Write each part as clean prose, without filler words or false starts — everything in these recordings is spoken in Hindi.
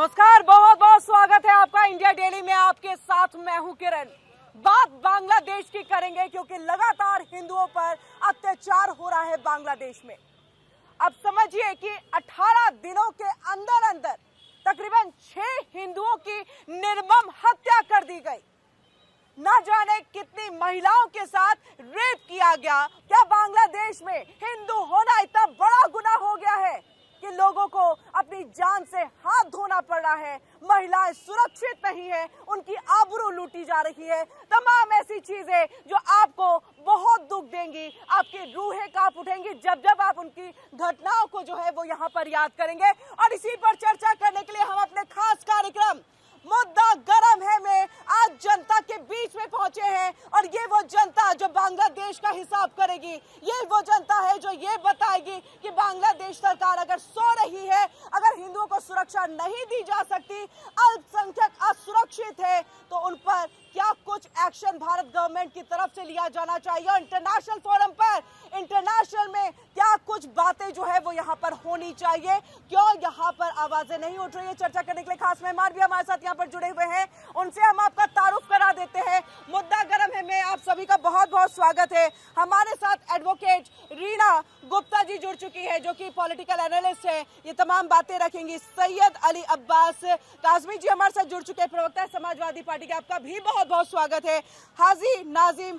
नमस्कार, बहुत बहुत स्वागत है आपका इंडिया डेली में। आपके साथ मैं हूं किरण। बात बांग्लादेश की करेंगे क्योंकि लगातार हिंदुओं पर अत्याचार हो रहा है बांग्लादेश में। अब समझिए कि 18 दिनों के अंदर अंदर तकरीबन 6 हिंदुओं की निर्मम हत्या कर दी गई। ना जाने कितनी महिलाओं के साथ रेप किया गया। क्या बांग्लादेश में हिंदू होना इतना बड़ा गुनाह हो गया है कि लोगों को अपनी जान से हाथ धोना पड़ रहा है? महिलाएं सुरक्षित नहीं है, उनकी आबरू लूटी जा रही है। तमाम ऐसी चीजें जो आपको बहुत दुख देंगी, आपकी रूहें कांप उठेंगी जब जब आप उनकी घटनाओं को जो है वो यहाँ पर याद करेंगे। और इसी पर चर्चा करने के लिए हम अपने खास कार्यक्रम मुद्दा गरम है में आज जनता के बीच में पहुंचे हैं। और ये वो जनता जो बांग्लादेश का हिसाब करेगी, ये वो जनता है जो ये बताएगी कि बांग्लादेश सरकार अगर सो रही है, अगर हिंदुओं को सुरक्षा नहीं दी जा सकती, अल्पसंख्यक असुरक्षित है, तो उन पर क्या कुछ एक्शन भारत गवर्नमेंट की तरफ से लिया जाना चाहिए। और इंटरनेशनल फोरम पर, इंटरनेशनल में क्या कुछ बातें जो है वो यहाँ पर होनी चाहिए। क्यों यहाँ पर आवाजें नहीं उठ रही है? चर्चा करने के लिए खास मेहमान भी हमारे साथ यहाँ पर जुड़े हुए हैं, उनसे हम आपका तारुफ करा देते हैं। मुद्दा गरम है में आप सभी का बहुत बहुत स्वागत है। हमारे साथ एडवोकेट रीना गुप्ता जी जुड़ चुकी है, जो कि पॉलिटिकल एनालिस्ट है। ये तमाम बातें रखेंगी। सैयद अली अब्बास काजमी जी हमारे साथ जुड़ चुके हैं, प्रवक्ता है समाजवादी पार्टी के, आपका भी बहुत बहुत स्वागत है। हाजी नाजिम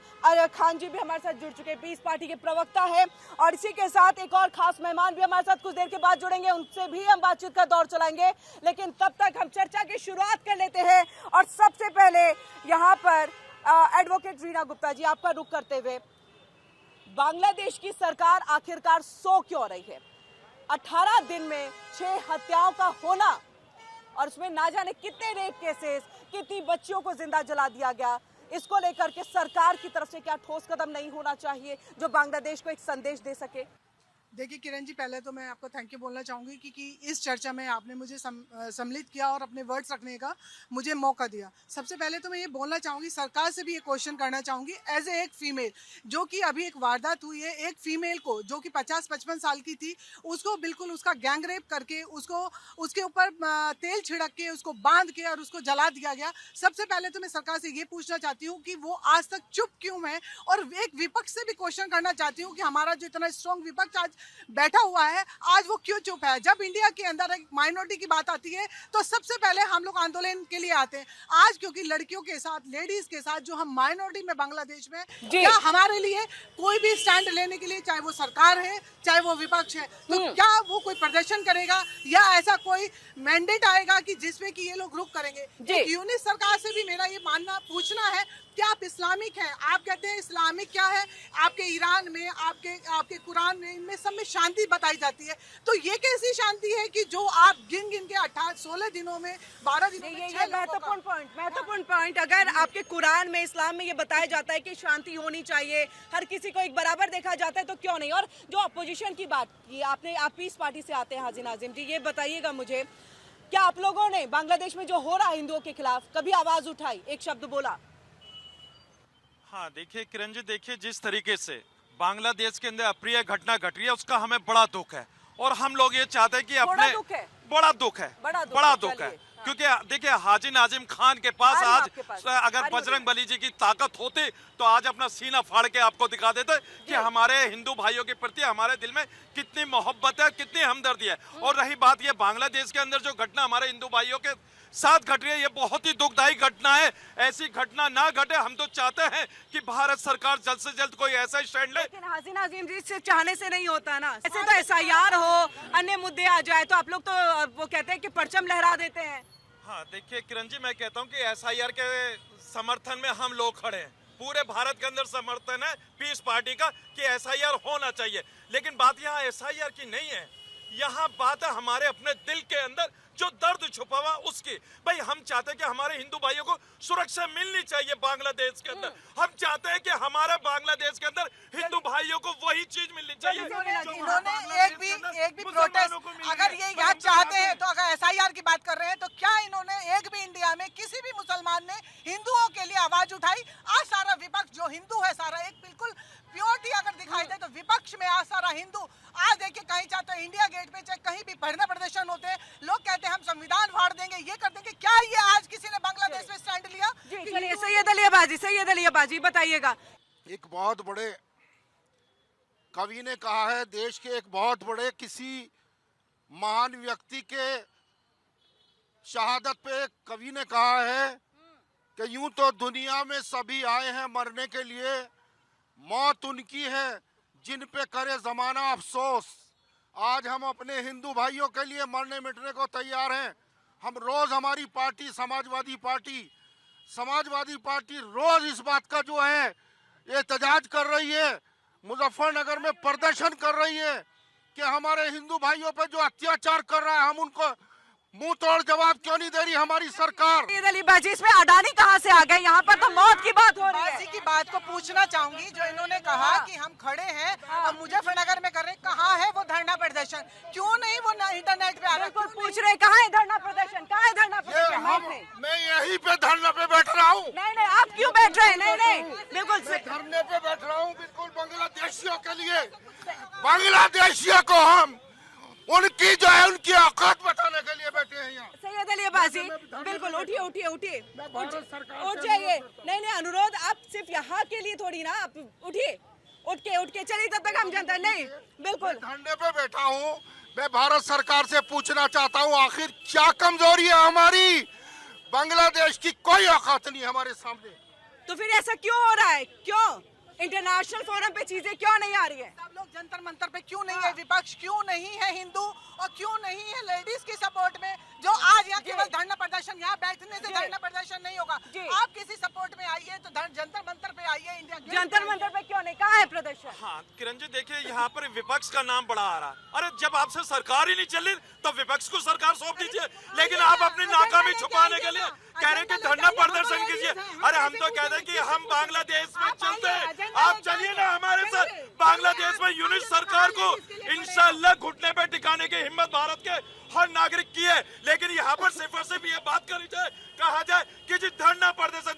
खान जी भी हमारे साथ जुड़ चुके हैं, पीस पार्टी के प्रवक्ता है। और इसी के साथ एक और खास मेहमान भी हमारे साथ कुछ देर के बाद जुड़ेंगे, उनसे भी हम बातचीत का दौर चलाएंगे। लेकिन तब तक हम चर्चा की शुरुआत कर लेते हैं। और सबसे पहले यहाँ पर एडवोकेट रीना गुप्ता जी, आपका रुख करते हुए, बांग्लादेश की सरकार आखिरकार सो क्यों रही है? 18 दिन में 6 हत्याओं का होना और उसमें ना जाने कितने रेप केसेस, कितनी बच्चियों को जिंदा जला दिया गया, इसको लेकर के सरकार की तरफ से क्या ठोस कदम नहीं होना चाहिए जो बांग्लादेश को एक संदेश दे सके? देखिए किरण जी, पहले तो मैं आपको थैंक यू बोलना चाहूँगी कि इस चर्चा में आपने मुझे सम्मिलित किया और अपने वर्ड्स रखने का मुझे मौका दिया। सबसे पहले तो मैं ये बोलना चाहूँगी, सरकार से भी ये क्वेश्चन करना चाहूँगी, एज ए एक फीमेल, जो कि अभी एक वारदात हुई है, एक फीमेल को जो कि 50-55 साल की थी, उसको बिल्कुल उसका गैंग रेप करके उसको उसके ऊपर तेल छिड़क के उसको बांध के और उसको जला दिया गया। सबसे पहले तो मैं सरकार से ये पूछना चाहती हूँ कि वो आज तक चुप क्यों है, और एक विपक्ष से भी क्वेश्चन करना चाहती हूँ कि हमारा जो इतना स्ट्रॉन्ग विपक्ष आज बैठा हुआ है, आज वो क्यों चुप है। जब इंडिया के अंदर एक माइनॉरिटी की बात आती है तो सबसे पहले हम लोग आंदोलन के लिए आते हैं। आज क्योंकि लड़कियों के साथ, लेडीज के साथ जो हम माइनॉरिटी में बांग्लादेश में, क्या हमारे लिए कोई भी स्टैंड लेने के लिए, चाहे वो सरकार है चाहे वो विपक्ष है, तो क्या वो कोई प्रदर्शन करेगा या ऐसा कोई मैंडेट आएगा कि जिसमें कि ये लोग रुक करेंगे? यूनिस सरकार से भी मेरा ये मानना पूछना है, क्या आप इस्लामिक हैं? आप कहते हैं इस्लामिक क्या है? आपके ईरान में, आपके कुरान में, इनमें सब में शांति बताई जाती है, तो ये कैसी शांति है कि जो आप गिन गिन के 16 दिनों में, 12 दिनों में, ये महत्वपूर्ण पॉइंट, अगर आपके कुरान में, इस्लाम में ये बताया जाता है कि शांति होनी चाहिए, हर किसी को एक बराबर देखा जाता है, तो क्यों नहीं? और जो अपोजिशन की बात की आपने, आप पीस पार्टी से आते हैं हाजी नाजिम जी, ये बताइएगा मुझे, क्या आप लोगों ने बांग्लादेश में जो हो रहा है हिंदुओं के खिलाफ कभी आवाज उठाई, एक शब्द बोला? हाँ देखिए किरण जी, देखिए जिस तरीके से बांग्लादेश के अंदर अप्रिय घटना घट रही है, उसका हमें बड़ा दुख है। और हम लोग ये चाहते हैं कि अपने बड़ा दुख है, बड़ा दुख है, क्योंकि देखिए हाजी नाजिम खान के पास आज अगर बजरंग बली जी की ताकत होती तो आज अपना सीना फाड़ के आपको दिखा देते कि हमारे हिंदू भाइयों के प्रति हमारे दिल में कितनी मोहब्बत है, कितनी हमदर्दी है। और रही बात ये बांग्लादेश के अंदर जो घटना हमारे हिंदू भाइयों के साथ घट रही है, ये बहुत ही दुखदायी घटना है। ऐसी घटना ना घटे, हम तो चाहते हैं कि भारत सरकार जल्द से जल्द कोई ऐसा स्टैंड ले। लेकिन हाजी नाजिम जी, से चाहने से नहीं होता ना, ऐसे तो SIR हो, अन्य मुद्दे आ जाए तो आप लोग तो वो कहते हैं कि परचम लहरा देते हैं। हाँ देखिए किरण जी, मैं कहता हूँ कि SIR के समर्थन में हम लोग खड़े हैं, पूरे भारत के अंदर समर्थन है पीस पार्टी का कि SIR होना चाहिए। लेकिन बात यहाँ SIR की नहीं है, यहाँ बात है हमारे अपने दिल के अंदर जो दर्द छुपा हुआ उसकी। भाई हम चाहते हैं कि हमारे हिंदू भाइयों को सुरक्षा मिलनी चाहिए बांग्लादेश के अंदर। हम चाहते हैं कि हमारे बांग्लादेश के अंदर हिंदू भाइयों को वही चीज मिलनी चाहिए। इन्होंने एक भी प्रोटेस्ट, अगर ये याद चाहते हैं तो अगर SIR की बात कर रहे हैं, तो क्या इन्होंने एक भी इंडिया में किसी भी मुसलमान ने हिंदुओं के लिए आवाज उठाई? आज सारा विपक्ष जो हिंदू है, सारा एक बिल्कुल प्योरिटी अगर दिखाई दे तो विपक्ष में आज सारा हिंदू। आज देखिए कहीं चाहे तो इंडिया गेट पे चाहे कहीं भी धरना प्रदर्शन होते हैं, लोग कहते हैं हम संविधान फाड़ देंगे, सैयद अली अब्बासी बताइएगा। एक बहुत बड़े कवि ने कहा है, देश के एक बहुत बड़े किसी महान व्यक्ति के शहादत पे एक कवि ने कहा है कि यूं तो दुनिया में सभी आए हैं मरने के लिए, मौत उनकी है जिन पे करे जमाना अफसोस। आज हम अपने हिंदू भाइयों के लिए मरने मिटने को तैयार हैं। हम रोज हमारी पार्टी समाजवादी पार्टी रोज इस बात का जो है एहतजाज कर रही है, मुजफ्फरनगर में प्रदर्शन कर रही है कि हमारे हिंदू भाइयों पर जो अत्याचार कर रहा है, हम उनको मुंह तोड़ जवाब क्यों नहीं दे रही हमारी सरकार। सैयद अली अब्बासी, इसमें अडानी कहाँ से आ गए? यहाँ पर तो मौत की बात हो रही है। अब्बासी की बात को पूछना चाहूंगी, जो इन्होंने कहा कि हम खड़े हैं और मुजफ्फरनगर में कर रहे, कहाँ है वो धरना प्रदर्शन? क्यों नहीं वो इंटरनेट पे आ रहा? बिल्कुल पूछ रहे कहाँ है धरना प्रदर्शन, कहाँ है धरना प्रदर्शन? माइक में। मैं यहीं पे धरने पे बैठ रहा हूँ। नहीं आप क्यों बैठ रहे हैं? नहीं बिल्कुल धरने पे बैठ रहा हूँ बिल्कुल बांग्लादेशियों के लिए। बांग्लादेशियों को हम उनकी जो है उनकी औकात बताने के लिए बैठे हैं यहाँ। सैयद अली अब्बासी बिल्कुल उठिए उठ जाइए। नहीं अनुरोध, आप सिर्फ यहाँ के लिए थोड़ी ना, आप उठिए, उठ के चलिए, तब तक हम जनता नहीं। बिल्कुल धरने पे बैठा हूँ। मैं भारत सरकार से पूछना चाहता हूँ, आखिर क्या कमजोरी है हमारी? बांग्लादेश की कोई औकात नहीं हमारे सामने। तो फिर ऐसा क्यों हो रहा है? क्यों इंटरनेशनल फोरम पे चीजें क्यों नहीं आ रही है? सब लोग जंतर मंतर पे क्यों नहीं है? विपक्ष क्यों नहीं है हिंदू और क्यों नहीं है लेडीज की सपोर्ट में? जो आज यहाँ केवल धरना प्रदर्शन, यहाँ बैठने से धरना प्रदर्शन नहीं होगा। आप किसी सपोर्ट में आइए तो जंतर मंतर पे आइए। इंडिया जंतर मंतर पे क्यों नहीं? कहाँ है प्रदर्शन? हाँ किरण जी, देखिए यहाँ पर विपक्ष का नाम बड़ा आ रहा। अरे जब आपसे सरकार ही नहीं चल रही तो विपक्ष को सरकार सौंप दीजिए, लेकिन आप अपनी नाकामी छुपाने के लिए कह रहे हैं कि धरना प्रदर्शन कीजिए। अरे हम तो कहते हैं कि हम बांग्लादेश में चलते हैं, आप चलिए ना हमारे साथ। बांग्लादेश में यूनिट सरकार को इंशाल्लाह घुटने पे टिकाने की हिम्मत भारत के हर नागरिक की है। लेकिन यहाँ पर सिर्फ और सिर्फ ये बात करी जाए, कहा जाए कि जी धरना प्रदर्शन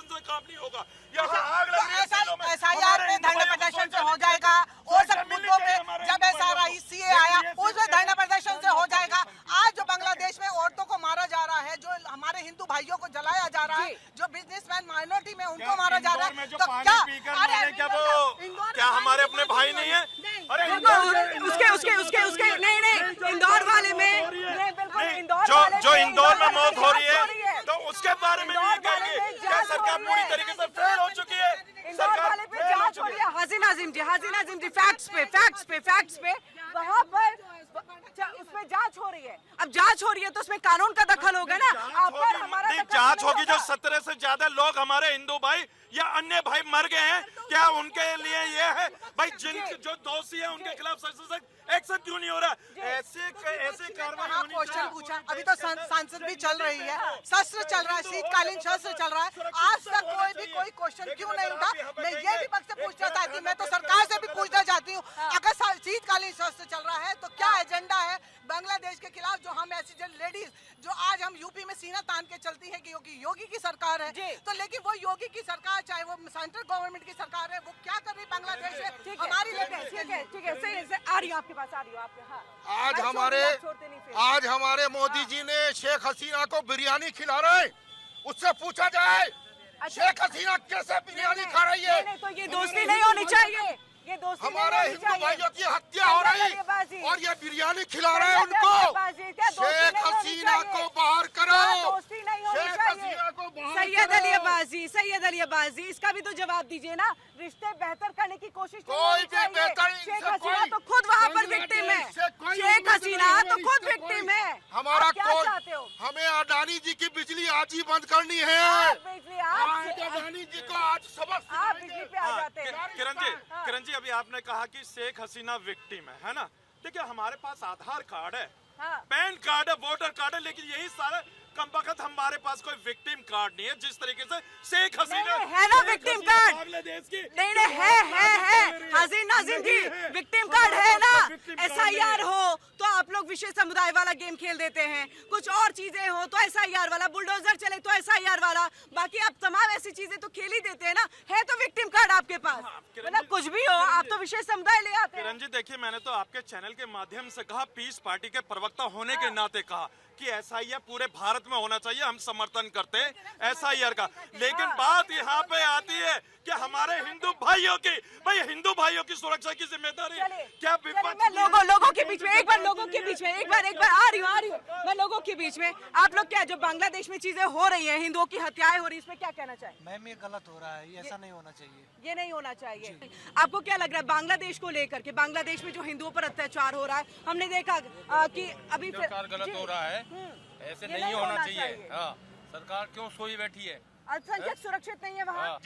से काम नहीं होगा। SIR में धरना प्रदर्शन से हो जाएगा, और सब मुद्दों पे जब SRI CA आया उसमें धरना प्रदर्शन से हो जाएगा। आज जो बांग्लादेश में औरतों को मारा जा रहा है, जो हमारे हिंदू भाइयों को जलाया जा रहा है, जो बिजनेसमैन माइनॉरिटी में उनको मारा जा रहा है, तो क्या हमारे अपने भाई नहीं है? अरे उसके नहीं इंदौर वाले में, जो इंदौर में मौत हो रही है तो उसके बारे में ये कहेंगे क्या सरकार पूरी तरीके से फेल हो चुकी है? इंदौर वाले पे जांच हो रही है। हासिन आजिम जी फैक्ट्स पे वहाँ पर उसमें जांच हो रही है। अब जांच हो रही है तो उसमें कानून का दखल होगा ना। आप पर हमारा जांच होगी। जो 17 से ज्यादा लोग हमारे हिंदू भाई या अन्य भाई मर गए हैं, क्या उनके लिए ये है भाई जो दोषी है उनके खिलाफ सख्त एक्शन क्यों नहीं हो रहा? ऐसे कार्रवाई होनी क्वेश्चन पूछा। अभी तो संसद भी चल रही है, शस्त्र चल रहा है, शीतकालीन शस्त्र चल रहा है, आज तक कोई क्वेश्चन क्यों नहीं उठा? मैं ये विपक्ष से पूछना चाहती हूँ, मैं तो सरकार से भी पूछना चाहती हूँ, अगर शीतकालीन शस्त्र चल रहा है तो क्या एजेंडा है बांग्लादेश के खिलाफ? जो हम ऐसी लेडीज जो आज हम यूपी में सीना तान के चलती है कि योगी की सरकार है, तो लेकिन वो योगी की सरकार, चाहे वो सेंट्रल गवर्नमेंट की सरकार है, वो क्या कर रही बांग्लादेश में हमारी? ठीक है सही है, आ रही हो आपके पास, आ रही हो आपके। हाँ आज हमारे मोदी जी ने शेख हसीना को बिरयानी खिला रहे हैं, उससे पूछा जाए शेख हसीना कैसे बिरयानी खा रही है? तो ये दोस्ती नहीं होनी चाहिए, ये दोस्ती हमारे हिंदू भाइयों की हत्या हो रही और ये बिरयानी खिला रहे हैं उनको। शेख हसीना को बाहर करो, शेख हसीना को बाहर। सैयद अली अब्बासी इसका भी तो जवाब दीजिए ना। रिश्ते बेहतर करने की कोशिश कोई भी बेहतर, शेख हसीना तो खुद वहाँ पर विक्टिम है, शेख हसीना तो खुद विक्टिम है। हमारा क्या चाहते हो? हमें अडानी जी की बिजली आज ही बंद करनी है। अडानी जी को आज सबक आप बिजली पे आ जाते हैं। किरण जी अभी आपने कहा कि शेख हसीना विक्टिम है ना? देखिए हमारे पास आधार कार्ड है, पैन कार्ड है, वोटर कार्ड है, लेकिन यही सारा कमबख्त हमारे पास कोई विक्टिम कार्ड नहीं है। जिस तरीके से शेख हसीना है ना विक्टिम कार्ड, बांग्लादेश की नहीं है हसीना नाज़िम जी विक्टिम कार्ड है ना। SIR हो तो आप लोग विशेष समुदाय वाला गेम खेल देते हैं, कुछ और चीजें हो तो SIR वाला, बुलडोजर चले तो SIR वाला, बाकी आप तमाम ऐसी चीजें तो खेल ही देते हैं ना। है तो विक्टिम कार्ड आपके पास, मतलब कुछ भी हो आप तो विशेष समुदाय ले आते हैं। किरण जी देखिए, मैंने तो आपके चैनल के माध्यम से कहा, पीस पार्टी के प्रवक्ता होने के नाते कहा कि एसआईआर पूरे भारत में होना चाहिए, हम समर्थन करते हैं एसआईआर का। लेकिन बात यहाँ पे आती है कि हमारे हिंदू भाइयों की, भाई हिंदू भाइयों की सुरक्षा की जिम्मेदारी क्या विपक्ष? मैं लोगों के बीच में एक बार आ रही हूँ मैं लोगों के बीच में। आप लोग क्या, जो बांग्लादेश में चीजें हो रही हैं, हिंदुओं की हत्याएं हो रही है, इसमें क्या कहना चाहिए? मैम ये गलत हो रहा है, ये ऐसा नहीं होना चाहिए। ये नहीं होना चाहिए। आपको क्या लग रहा है बांग्लादेश को लेकर के, बांग्लादेश में जो हिंदुओं पर अत्याचार हो रहा है, हमने देखा कि अभी सरकार गलत हो रहा है, ऐसे नहीं होना चाहिए। हाँ, सरकार क्यों सोई बैठी है? अल्पसंख्यक सुरक्षित नहीं है वहाँ।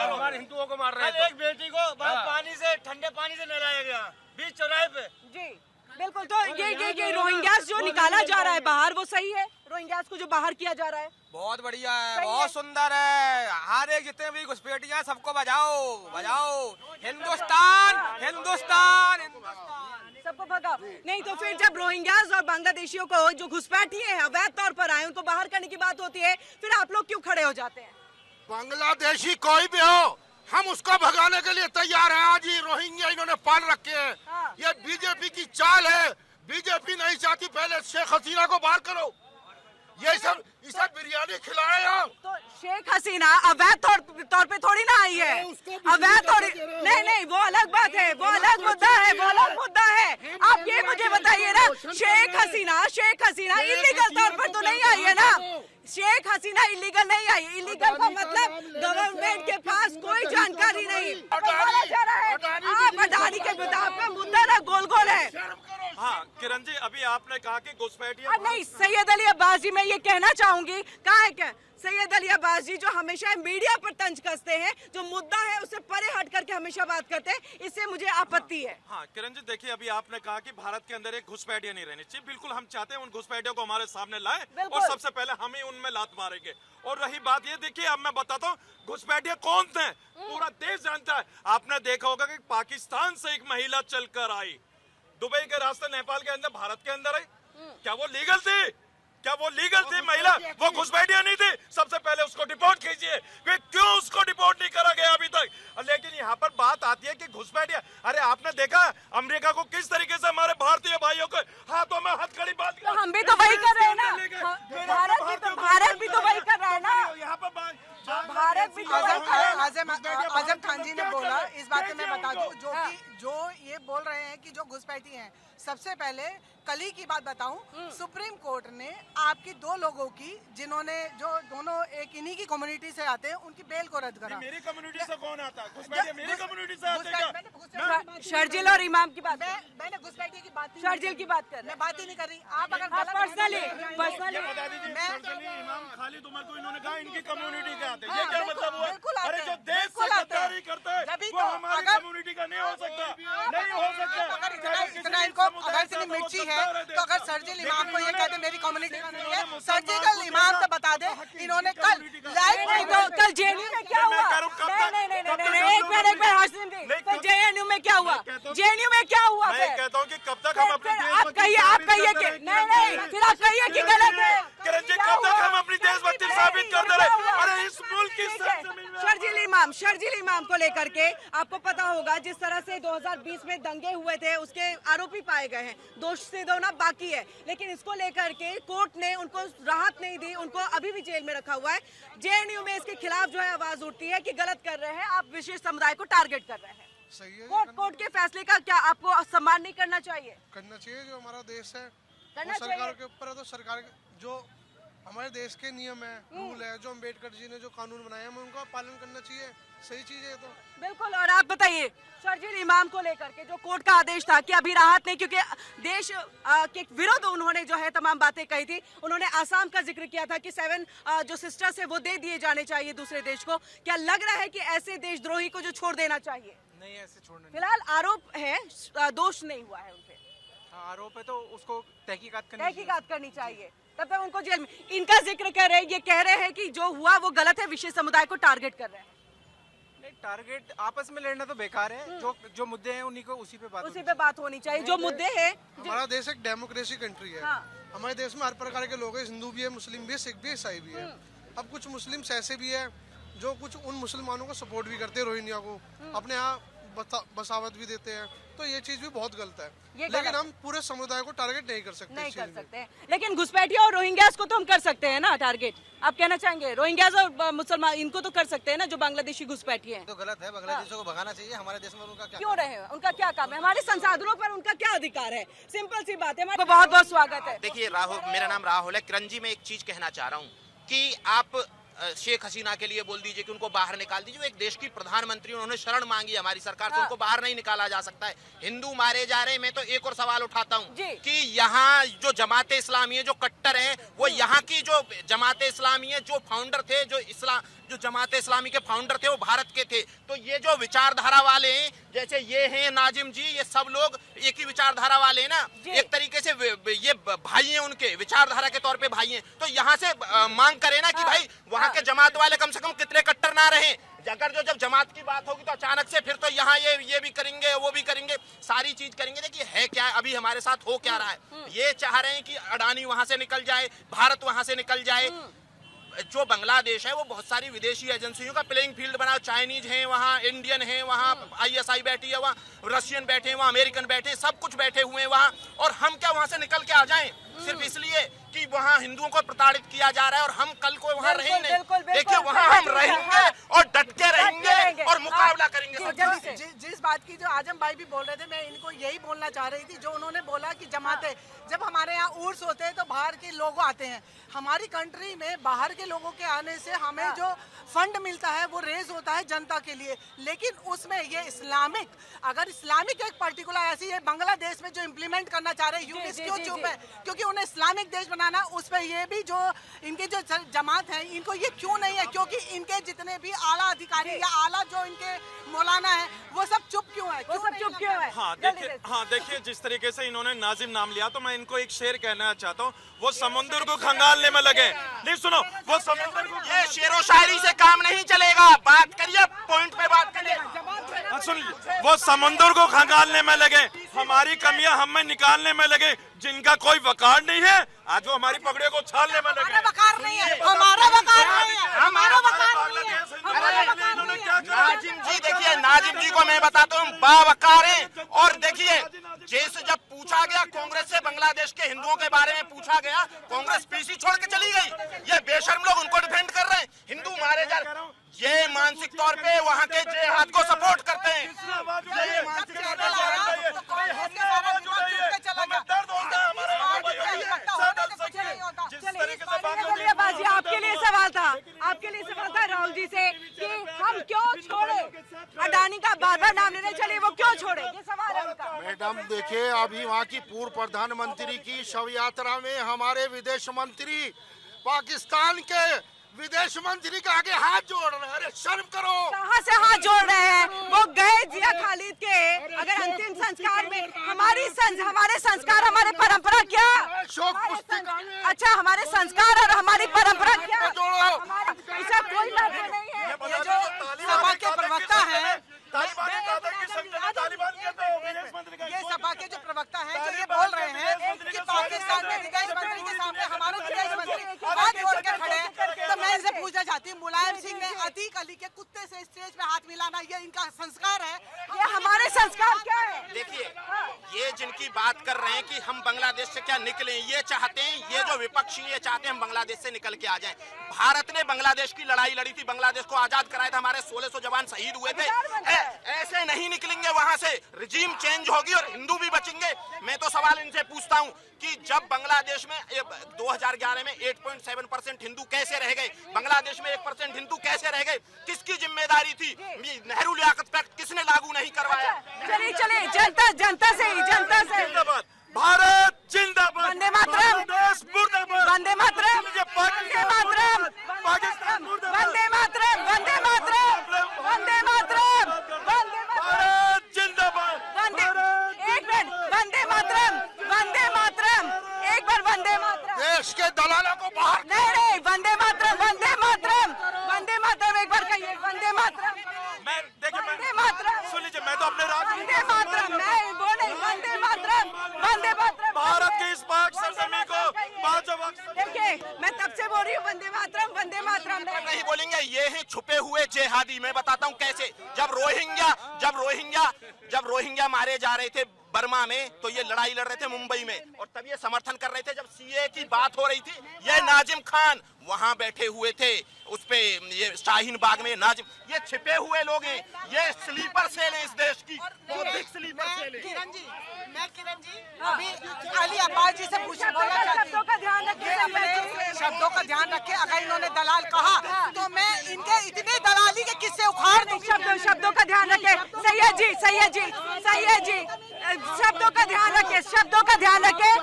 हमारे हिंदुओं को मार रहे हैं। एक बेटी को पानी से, ठंडे पानी से नहलाया गया बीच चौराहे पे। जी बिल्कुल। तो ये रोहिंग्यास जो निकाला जा रहा है बाहर, वो सही है? रोहिंग्यास को जो बाहर किया जा रहा है बहुत बढ़िया है, बहुत सुंदर है। हर एक जितने भी घुसपैठियां सबको बजाओ बजाओ, हिंदुस्तान हिंदुस्तान हिंदुस्तान, सबको भगाओ। नहीं तो फिर जब रोहिंग्यास और बांग्लादेशियों को जो घुसपैठिए हैं अवैध तौर पर आए, उनको बाहर करने की बात होती है, फिर आप लोग क्यों खड़े हो जाते हैं? बांग्लादेशी कोई भी हो, हम उसको भगाने के लिए तैयार हैं। आज ही रोहिंग्या इन्होंने पाल रखे हैं। हाँ। ये बीजेपी की चाल है। बीजेपी नहीं चाहती पहले शेख हसीना को बाहर करो। ये सब इसे बिरयानी खिलाए हम। तो शेख हसीना अवैध तौर पे थोड़ी ना आई है, अवैध थोड़ी। नहीं, वो अलग बात है, वो अलग मुद्दा है, वो अलग मुद्दा है। आप ये मुझे बताइए ना, शेख हसीना इलीगल तौर पर तो नहीं आई है ना? शेख हसीना इलीगल नहीं आई। इलीगल का मतलब गवर्नमेंट के पास कोई जानकारी नहीं। बोला जा रहा है आप अडानी के आपका मुद्दा ना गोल है। हाँ किरण जी, अभी आपने कहा कि घुसपैठिया नहीं, सैयद अली अब्बास जी, मैं ये कहना चाहूंगी, कहाँ है क्या सैयद अली अब्बास जी, जो हमेशा मीडिया पर तंज कसते हैं, जो मुद्दा है उससे परे हट करके हमेशा बात करते हैं, इससे मुझे आपत्ति है। हाँ किरण जी, देखिए अभी आपने कहा कि भारत के अंदर एक घुसपैठिया नहीं रहनी चाहिए। बिल्कुल हम चाहते हैं उन घुसपैठियों को हमारे सामने लाए और सबसे पहले हम ही उनमें लात मारेंगे। और रही बात ये, देखिए अब मैं बताता हूँ घुसपैठिया कौन थे, पूरा देश जानता है। आपने देखा होगा कि पाकिस्तान से एक महिला चलकर आई, दुबई के रास्ते नेपाल के अंदर भारत के अंदर आई। क्या वो लीगल थी? क्या वो लीगल थी महिला? वो घुसपैठिया नहीं थी? सबसे पहले उसको डिपोर्ट कीजिए। क्यों उसको डिपोर्ट नहीं करा गया अभी तक? लेकिन यहाँ पर बात आती है कि घुसपैठिया, अरे आपने देखा अमेरिका को किस तरीके से हमारे भारतीय भाइयों को हाथों में हथकड़ी बांध तो हम भी तो वही कर रहे हैं ना, भारत भी तो वही कर रहा है ना। यहाँ पर भारत भी तो वही कर रहा है। आजम खान जी ने बोला, इस बात में मैं बता दूं, जो ये बोल रहे हैं कि जो घुसपैठी हैं, सबसे पहले कल ही की बात बताऊं, सुप्रीम कोर्ट ने आपकी 2 लोगों की, जिन्होंने जो दोनों एक इन्हीं की कम्युनिटी से आते हैं, उनकी बेल को रद्द करा। मेरी कम्युनिटी से कौन आता है? घुसपैठिया मेरी कम्युनिटी से आते हैं। शर्जिल और इमाम की बात, मैंने घुसपैठी की बात शर्जिल की बात कर रहे मैं बात ही नहीं कर रही। आप अगर पर्सनली बता दीजिए, इमाम खालिद उमर को इन्होंने कहा इनकी कम्युनिटी के आते हैं। ये क्या मतलब हुआ? अरे जो देश से गद्दारी करता है वो हमारी कम्युनिटी का नहीं हो सकता, नहीं हो सकता। इतना इनको अगर इतनी मिर्ची है तो अगर सर्जिल इमाम को ये कहते मेरी कम्युनिटी का नहीं है, सर्जिकल इमाम से बता दे, इन्होंने कल लाइव कल जेएनयू में क्या हुआ? नहीं, एक मिनट हाशिम जी, तो जेएनयू में क्या हुआ? जेएनयू में क्या हुआ? मैं कहता हूँ कि कब तक हम अपनी आप कहिए कि नहीं, फिर आप कहिए कि गलत है। किरण जी, कब तक हम अपनी देशभक्ति साबित करते रहे? अरे इस मुल्क की शर्जिल इमाम को लेकर के आपको पता होगा, जिस तरह से 2020 में दंगे हुए थे, उसके आरोपी पाए गए हैं, दोष सिद्ध होना बाकी है, लेकिन इसको लेकर के कोर्ट ने उनको राहत नहीं दी, उनको अभी भी जेल में रखा हुआ है। जेएनयू में इसके खिलाफ जो है आवाज उठती है कि गलत कर रहे हैं, आप विशेष समुदाय को टारगेट कर रहे हैं। सही है, कोर्ट के फैसले का क्या आपको सम्मान नहीं करना चाहिए? करना चाहिए। जो हमारा देश है करना वो सरकार चाहिए। के ऊपर है, तो सरकार जो हमारे देश के नियम है, रूल है, जो अम्बेडकर जी ने जो कानून बनाए हैं, हमें उनका पालन करना चाहिए। सही चीज है तो बिल्कुल। और आप बताइए, शर्जिल इमाम को लेकर के जो कोर्ट का आदेश था कि अभी राहत नहीं, क्योंकि देश के विरुद्ध उन्होंने जो है तमाम बातें कही थी। उन्होंने आसाम का जिक्र किया था कि 7 जो सिस्टर्स है वो दे दिए जाने चाहिए दूसरे देश को। क्या लग रहा है कि ऐसे देशद्रोही को जो छोड़ देना चाहिए? नहीं ऐसे छोड़ने फिलहाल आरोप है, दोष नहीं हुआ है उनपे। आरोप है तो उसको तहकीकात करनी चाहिए, तब तक उनको जेल में। इनका जिक्र कर रहे हैं, ये कह रहे हैं कि जो हुआ वो गलत है, विशेष समुदाय को टारगेट कर रहे हैं। टारगेट आपस में लड़ना तो बेकार है, जो मुद्दे हैं उन्हीं को उसी पे बात होनी चाहिए। जो मुद्दे हैं, हमारा देश एक डेमोक्रेसी कंट्री है। हाँ। हमारे देश में हर प्रकार के लोग हैं, हिंदू भी है, मुस्लिम भी है, सिख भी है, ईसाई भी है। अब कुछ मुस्लिम ऐसे भी है जो कुछ उन मुसलमानों को सपोर्ट भी करते हैं, रोहिंग्या को अपने यहाँ बसावत भी देते हैं, तो ये चीज भी बहुत गलत है। ये लेकिन गलत हम पूरे समुदाय को टारगेट नहीं कर सकते नहीं इस कर चीज में। सकते, लेकिन घुसपैठियों और रोहिंग्यास को तो हम कर सकते हैं ना टारगेट। आप कहना चाहेंगे रोहिंग्यास और मुसलमान इनको तो कर सकते हैं ना, जो बांग्लादेशी घुसपैठी हैं? तो गलत है, बांग्लादेशियों को भगाना चाहिए। हमारे देश में उनका क्या क्यों रहे? उनका क्या काम है? हमारे संसाधनों पर उनका क्या अधिकार है? सिंपल सी बात है। बहुत बहुत स्वागत है। देखिए राहुल, मेरा नाम राहुल है। किरण जी, मैं एक चीज कहना चाह रहा हूँ कि आप शेख हसीना के लिए बोल दीजिए कि उनको बाहर निकाल दीजिए। वो एक देश की प्रधानमंत्री, उन्होंने शरण मांगी हमारी सरकार से, उनको बाहर नहीं निकाला जा सकता है। हिंदू मारे जा रहे हैं। मैं तो एक और सवाल उठाता हूँ कि यहाँ जो जमाते इस्लामी है, जो कट्टर है, वो यहाँ की जो जमाते इस्लामी है, जो फाउंडर थे, जो जमाते इस्लामी के फाउंडर थे, वो भारत के थे। तो ये जो विचारधारा वाले हैं, जैसे ये हैं नाजिम जी, ये सब लोग एक ही विचारधारा वाले हैं ना, एक तरीके से ये भाई हैं, उनके विचारधारा के तौर पे भाई हैं। तो यहाँ से मांग करें ना कि भाई वहाँ के जमात वाले कम से कम कितने कट्टर ना रहे। अगर जो जब जमात की बात होगी तो अचानक से फिर तो यहाँ ये भी करेंगे, वो भी करेंगे, सारी चीज करेंगे। देखिए है क्या, अभी हमारे साथ हो क्या रहा है। ये चाह रहे हैं कि अडानी वहां से निकल जाए, भारत वहां से निकल जाए। जो बांग्लादेश है वो बहुत सारी विदेशी एजेंसियों का प्लेइंग फील्ड बना, चाइनीज हैं वहाँ, इंडियन हैं वहाँ, ISI बैठी है वहाँ, रशियन बैठे हैं वहाँ, अमेरिकन बैठे हैं, सब कुछ बैठे हुए हैं वहाँ। और हम क्या वहाँ से निकल के आ जाएं सिर्फ इसलिए कि वहाँ हिंदुओं को प्रताड़ित किया जा रहा है और हम कल को वहाँ रहेंगे? देखिए वहाँ हम रहेंगे और डट के रहेंगे और मुकाबला करेंगे। जिस बात की जो आजम भाई भी बोल रहे थे, मैं इनको यही बोलना चाह रही थी। जो उन्होंने बोला कि जमाते, जब हमारे यहाँ उर्स होते हैं तो बाहर के लोग आते हैं। हमारी कंट्री में बाहर के लोगों के आने से हमें जो फंड मिलता है वो रेज होता है जनता के लिए, लेकिन उसमें ये इस्लामिक, अगर इस्लामिक एक पर्टिकुलर ऐसी है बांग्लादेश में जो इम्प्लीमेंट करना चाह रहे हैं, यूनिस क्यों चुप है? क्योंकि उन्हें इस्लामिक देश बनाना, उस पर ये भी जो इनके जो जमात है, इनको ये क्यों नहीं है? क्योंकि इनके जितने भी आला अधिकारी या आला जो इनके मौलाना है, वो सब चुप क्यों है? वो सब चुप क्यों है? हाँ देखिए जिस तरीके से इन्होंने नाजिम नाम लिया, तो मैं इनको एक शेर कहना चाहता हूँ। वो समुद्र को खंगालने में लगे। नहीं सुनो, वो समुद्र को, ये शेरो शायरी से काम नहीं चलेगा। बात करिए, पॉइंट पे बात करिए। सुन, वो समुद्र को खंगालने में लगे, हमारी कमियां हमें निकालने में लगे। जिनका कोई वकार नहीं है, आज वो हमारी पगड़ियों को छालने में लगे। वकार नहीं है, हमारा वकार नहीं है, हमारा वकार नहीं है। नाजिम जी, देखिए नाजिम जी को मैं बताता हूँ, बावकार हैं। और देखिए जैसे जब पूछा गया कांग्रेस से बांग्लादेश के हिंदुओं के बारे में पूछा गया, कांग्रेस पीसी छोड़ के चली गई। ये बेशर्म लोग उनको डिफेंड कर रहे हैं, हिंदू मारे जा रहे हैं। ये मानसिक तौर पे वहाँ के जेहाद को सपोर्ट करते हैं। ये मानसिक तौर पे आपके लिए सवाल था, आपके लिए सवाल था राहुल जी से कि हम क्यों छोड़े अडानी का बार बार नाम लेने चले, वो क्यों छोड़े? ये सवाल है उनका। मैडम देखिए, अभी वहाँ की पूर्व प्रधानमंत्री की शव यात्रा में हमारे विदेश मंत्री पाकिस्तान के विदेश मंत्री के आगे हाथ जोड़ रहे हैं। अरे शर्म करो। कहाँ से हाथ जोड़ रहे हैं? वो गए जिया खालिद के अगर अंतिम संस्कार में हमारे संस्कार, हमारे परंपरा क्या? अच्छा, हमारे संस्कार और हमारी परंपरा क्या? ऐसा कोई बात नहीं है। ये जो सपा के प्रवक्ता है, ये सपा के जो प्रवक्ता हैं, जो ये बोल रहे हैं कि पाकिस्तान में विदेश मंत्री के सामने हमारे विदेश मंत्री हाथ जोड़ के खड़े हैं, तो मैं इनसे पूछना चाहती हूँ, मुलायम सिंह ने अतीक अली के कुत्ते से स्टेज पे हाथ मिलाना, ये इनका संस्कार है? ये हमारे संस्कार क्या है? देखिए ये जिनकी बात कर रहे हैं कि हम बांग्लादेश से क्या निकले, ये चाहते हैं, ये जो विपक्षी ये चाहते हैं हम बांग्लादेश से निकल के आ जाएं। भारत ने बांग्लादेश की लड़ाई लड़ी थी, बांग्लादेश को आजाद कराया था, हमारे 1600 जवान शहीद हुए थे। ऐसे नहीं निकलेंगे वहां से, रिजीम चेंज होगी और हिंदू भी बचेंगे। मैं तो सवाल इनसे पूछता हूं कि जब बांग्लादेश में 2011 में 8.7% हिंदू कैसे रह गए, बांग्लादेश में 1% हिंदू कैसे रह गए? किसकी जिम्मेदारी थी? नेहरू लियाकत पैक्ट किसने लागू नहीं करवाया? चलिए जनता से जिंदाबाद, भारत जिंदाबाद, वंदे मातरम, देश मुर्दाबाद, वंदे मातरम, वंदे मातरम, पाकिस्तान मुर्दाबाद, वंदे मातरम, वंदे मातरम, वंदे मातरम, वंदे भारत जिंदाबाद, एक मिनट, वंदे मातरम, वंदे मातरम, एक बार वंदे मातरम। देश के दलालों को बाहर। नहीं, वंदे मातरम, वंदे मातरम, वंदे मातरम, एक बार कहिए वंदे मातरम। वंदे मातरम, सुन लीजिए, मैं तो अपने राज्य वंदे मातरम, मैं बोले वंदे मातरम, वंदे मातरम। भारत के इस पाक सरजमी को देखिए मैं तब से बोल रही हूँ वंदे मातरम नहीं बोलेंगे, ये हैं छुपे हुए जेहादी। मैं बताता हूँ कैसे। जब रोहिंग्या मारे जा रहे थे बर्मा में, तो ये लड़ाई लड़ रहे थे मुंबई में, और तब ये समर्थन कर रहे थे। जब सीए की बात हो रही थी, ये नाजिम खान वहां बैठे हुए थे उस पे, ये शाहीन बाग में नाजिम, ये छिपे हुए लोग हैं, ये स्लीपर सेल है इस देश की, बौद्धिक स्लीपर सेल है। किरण जी अभी अली अब्बास जी से बोलना चाहती हूँ। शब्दों का ध्यान रखिए, शब्दों का ध्यान रखें। अगर इन्होंने दलाल कहा तो मैं इनके इतनी दलाली के किस्से उखाड़ दूंगी। शब्दों का ध्यान रखें। सैयद जी शब्दों का ध्यान रखें।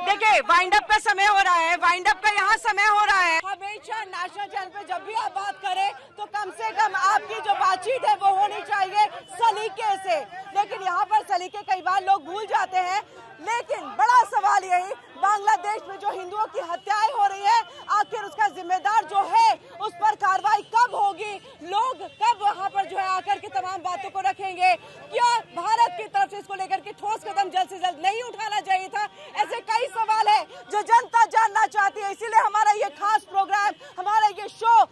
देखिए वाइंड अप का समय हो रहा है, वाइंड अप का यहाँ समय हो रहा है। हमेशा नेशनल चैनल पे जब भी आप बात करें तो कम से कम आपकी जो बातचीत है वो होनी चाहिए सलीके से, लेकिन यहाँ पर सलीके कई बार लोग भूल जाते हैं। लेकिन बड़ा सवाल यही, बांग्लादेश में जो हिंदुओं की हत्याएं हो रही है, आखिर उसका जिम्मेदार जो है उस पर कार्रवाई कब होगी? लोग कब वहां पर जो है आकर के तमाम बातों को रखेंगे? क्या भारत की तरफ से इसको लेकर के ठोस कदम जल्द से जल्द नहीं उठाना चाहिए था? ऐसे कई सवाल है जो जनता जानना चाहती है। इसीलिए हमारा ये खास प्रोग्राम, हमारा ये शो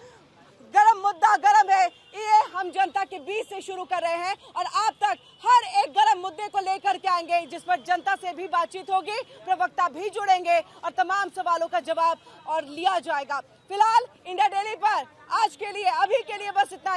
गरम मुद्दा गरम है, ये हम जनता के बीच से शुरू कर रहे हैं और आप तक हर एक गरम मुद्दे को लेकर के आएंगे, जिस पर जनता से भी बातचीत होगी, प्रवक्ता भी जुड़ेंगे और तमाम सवालों का जवाब और लिया जाएगा। फिलहाल इंडिया डेली पर आज के लिए, अभी के लिए बस इतना।